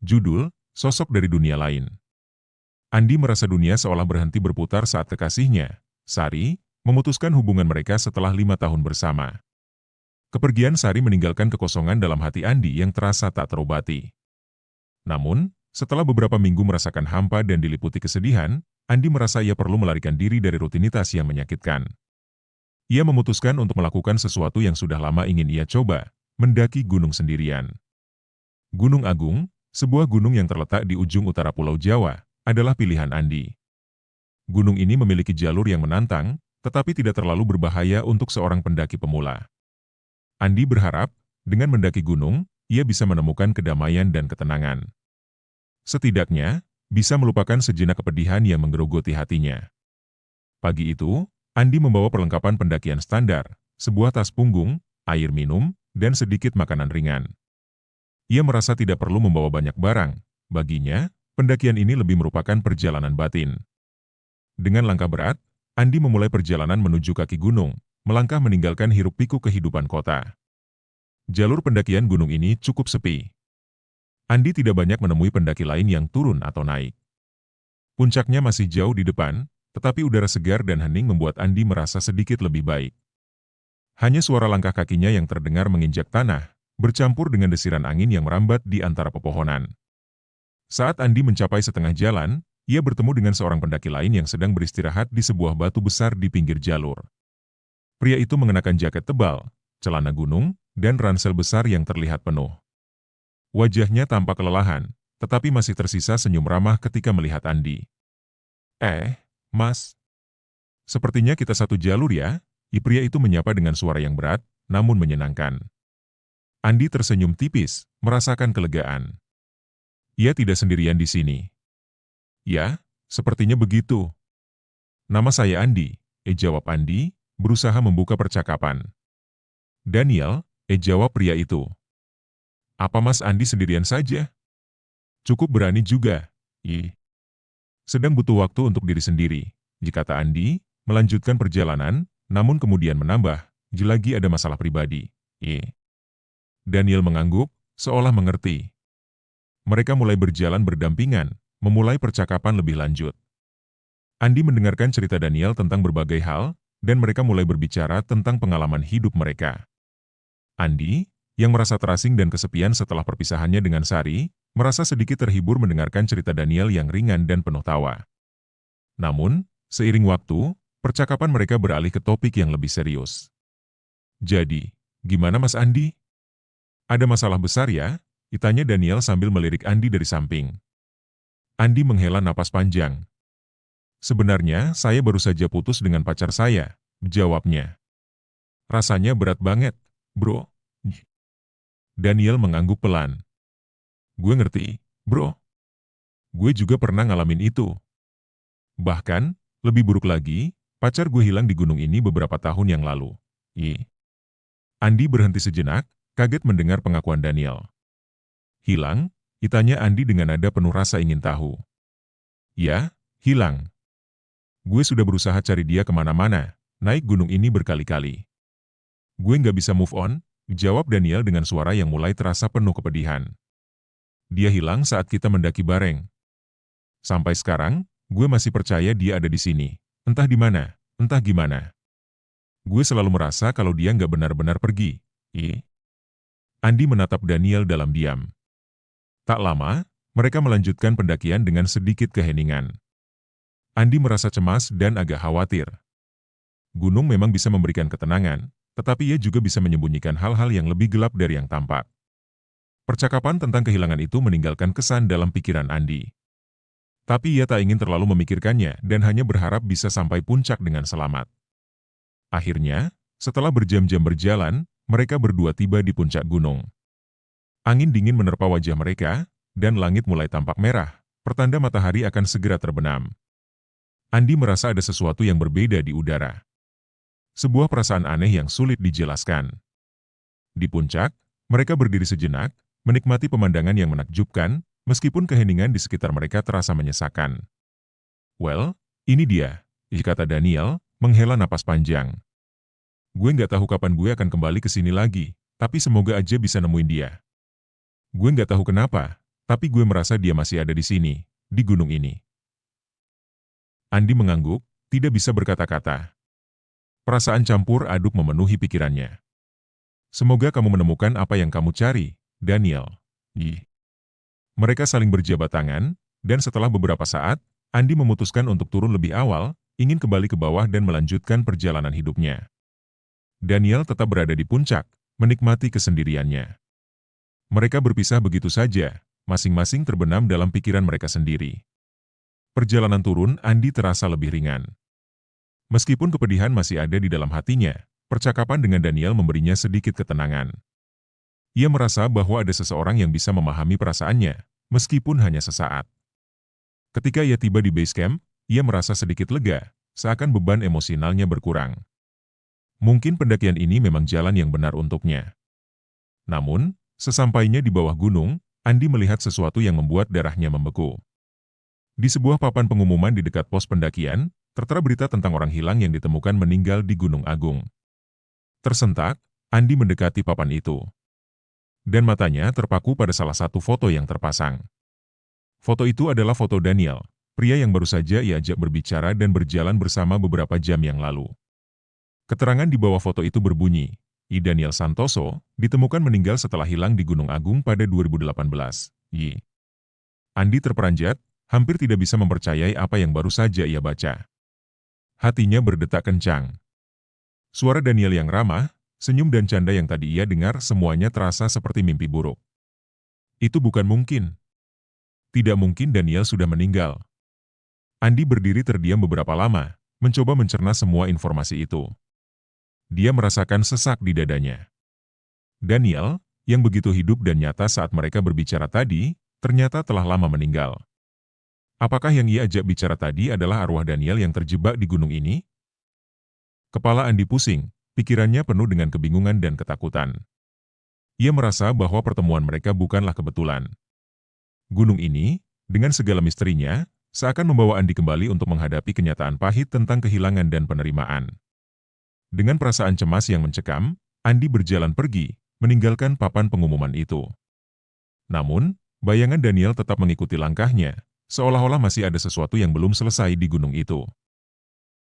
Judul, Sosok dari Dunia Lain. Andi merasa dunia seolah berhenti berputar saat kekasihnya, Sari, memutuskan hubungan mereka setelah 5 tahun bersama. Kepergian Sari meninggalkan kekosongan dalam hati Andi yang terasa tak terobati. Namun, setelah beberapa minggu merasakan hampa dan diliputi kesedihan, Andi merasa ia perlu melarikan diri dari rutinitas yang menyakitkan. Ia memutuskan untuk melakukan sesuatu yang sudah lama ingin ia coba, mendaki gunung sendirian. Gunung Agung, sebuah gunung yang terletak di ujung utara Pulau Jawa, adalah pilihan Andi. Gunung ini memiliki jalur yang menantang, tetapi tidak terlalu berbahaya untuk seorang pendaki pemula. Andi berharap, dengan mendaki gunung, ia bisa menemukan kedamaian dan ketenangan. Setidaknya, bisa melupakan sejenak kepedihan yang menggerogoti hatinya. Pagi itu, Andi membawa perlengkapan pendakian standar, sebuah tas punggung, air minum, dan sedikit makanan ringan. Ia merasa tidak perlu membawa banyak barang. Baginya, pendakian ini lebih merupakan perjalanan batin. Dengan langkah berat, Andi memulai perjalanan menuju kaki gunung, melangkah meninggalkan hiruk-pikuk kehidupan kota. Jalur pendakian gunung ini cukup sepi. Andi tidak banyak menemui pendaki lain yang turun atau naik. Puncaknya masih jauh di depan, tetapi udara segar dan hening membuat Andi merasa sedikit lebih baik. Hanya suara langkah kakinya yang terdengar menginjak tanah, bercampur dengan desiran angin yang merambat di antara pepohonan. Saat Andi mencapai setengah jalan, ia bertemu dengan seorang pendaki lain yang sedang beristirahat di sebuah batu besar di pinggir jalur. Pria itu mengenakan jaket tebal, celana gunung, dan ransel besar yang terlihat penuh. Wajahnya tampak kelelahan, tetapi masih tersisa senyum ramah ketika melihat Andi. Mas. Sepertinya kita satu jalur ya?" Pria itu menyapa dengan suara yang berat, namun menyenangkan. Andi tersenyum tipis, merasakan kelegaan. Ia tidak sendirian di sini. "Ya, sepertinya begitu. Nama saya Andi," jawab Andi, berusaha membuka percakapan. "Daniel," jawab pria itu. "Apa Mas Andi sendirian saja? Cukup berani juga. Sedang butuh waktu untuk diri sendiri," kata Andi, melanjutkan perjalanan, namun kemudian menambah, "Lagi ada masalah pribadi." Daniel mengangguk, seolah mengerti. Mereka mulai berjalan berdampingan, memulai percakapan lebih lanjut. Andi mendengarkan cerita Daniel tentang berbagai hal, dan mereka mulai berbicara tentang pengalaman hidup mereka. Andi, yang merasa terasing dan kesepian setelah perpisahannya dengan Sari, merasa sedikit terhibur mendengarkan cerita Daniel yang ringan dan penuh tawa. Namun, seiring waktu, percakapan mereka beralih ke topik yang lebih serius. "Jadi, gimana Mas Andi? Ada masalah besar ya?" tanya Daniel sambil melirik Andi dari samping. Andi menghela napas panjang. "Sebenarnya, saya baru saja putus dengan pacar saya," jawabnya. "Rasanya berat banget, bro." Daniel mengangguk pelan. "Gue ngerti, bro. Gue juga pernah ngalamin itu. Bahkan, lebih buruk lagi, pacar gue hilang di gunung ini beberapa tahun yang lalu." Andi berhenti sejenak, kaget mendengar pengakuan Daniel. "Hilang?" tanya Andi dengan nada penuh rasa ingin tahu. "Ya, hilang. Gue sudah berusaha cari dia kemana-mana, naik gunung ini berkali-kali. Gue nggak bisa move on," jawab Daniel dengan suara yang mulai terasa penuh kepedihan. "Dia hilang saat kita mendaki bareng. Sampai sekarang, gue masih percaya dia ada di sini. Entah di mana, entah gimana. Gue selalu merasa kalau dia nggak benar-benar pergi." Andi menatap Daniel dalam diam. Tak lama, mereka melanjutkan pendakian dengan sedikit keheningan. Andi merasa cemas dan agak khawatir. Gunung memang bisa memberikan ketenangan, tetapi ia juga bisa menyembunyikan hal-hal yang lebih gelap dari yang tampak. Percakapan tentang kehilangan itu meninggalkan kesan dalam pikiran Andi. Tapi ia tak ingin terlalu memikirkannya dan hanya berharap bisa sampai puncak dengan selamat. Akhirnya, setelah berjam-jam berjalan, mereka berdua tiba di puncak gunung. Angin dingin menerpa wajah mereka, dan langit mulai tampak merah, pertanda matahari akan segera terbenam. Andi merasa ada sesuatu yang berbeda di udara. Sebuah perasaan aneh yang sulit dijelaskan. Di puncak, mereka berdiri sejenak, menikmati pemandangan yang menakjubkan, meskipun keheningan di sekitar mereka terasa menyesakan. "Well, ini dia," kata Daniel, menghela napas panjang. "Gue nggak tahu kapan gue akan kembali ke sini lagi, tapi semoga aja bisa nemuin dia. Gue nggak tahu kenapa, Tapi gue merasa dia masih ada di sini, di gunung ini. Andi mengangguk, tidak bisa berkata-kata. Perasaan campur aduk memenuhi pikirannya. Semoga kamu menemukan apa yang kamu cari, Daniel. Ih. Mereka saling berjabat tangan, dan setelah beberapa saat, Andi memutuskan untuk turun lebih awal, ingin kembali ke bawah dan melanjutkan perjalanan hidupnya. Daniel tetap berada di puncak, menikmati kesendiriannya. Mereka berpisah begitu saja, masing-masing terbenam dalam pikiran mereka sendiri. Perjalanan turun Andi terasa lebih ringan. Meskipun kepedihan masih ada di dalam hatinya, percakapan dengan Daniel memberinya sedikit ketenangan. Ia merasa bahwa ada seseorang yang bisa memahami perasaannya, meskipun hanya sesaat. Ketika ia tiba di base camp, ia merasa sedikit lega, seakan beban emosionalnya berkurang. Mungkin pendakian ini memang jalan yang benar untuknya. Namun, sesampainya di bawah gunung, Andi melihat sesuatu yang membuat darahnya membeku. Di sebuah papan pengumuman di dekat pos pendakian, tertera berita tentang orang hilang yang ditemukan meninggal di Gunung Agung. Tersentak, Andi mendekati papan itu. Dan matanya terpaku pada salah satu foto yang terpasang. Foto itu adalah foto Daniel, pria yang baru saja ia ajak berbicara dan berjalan bersama beberapa jam yang lalu. Keterangan di bawah foto itu berbunyi, Daniel Santoso, ditemukan meninggal setelah hilang di Gunung Agung pada 2018. Andi terperanjat, hampir tidak bisa mempercayai apa yang baru saja ia baca. Hatinya berdetak kencang. Suara Daniel yang ramah, senyum dan canda yang tadi ia dengar semuanya terasa seperti mimpi buruk. Itu bukan mungkin. Tidak mungkin Daniel sudah meninggal. Andi berdiri terdiam beberapa lama, mencoba mencerna semua informasi itu. Dia merasakan sesak di dadanya. Daniel, yang begitu hidup dan nyata saat mereka berbicara tadi, ternyata telah lama meninggal. Apakah yang ia ajak bicara tadi adalah arwah Daniel yang terjebak di gunung ini? Kepala Andi pusing, pikirannya penuh dengan kebingungan dan ketakutan. Ia merasa bahwa pertemuan mereka bukanlah kebetulan. Gunung ini, dengan segala misterinya, seakan membawa Andi kembali untuk menghadapi kenyataan pahit tentang kehilangan dan penerimaan. Dengan perasaan cemas yang mencekam, Andi berjalan pergi, meninggalkan papan pengumuman itu. Namun, bayangan Daniel tetap mengikuti langkahnya, seolah-olah masih ada sesuatu yang belum selesai di gunung itu.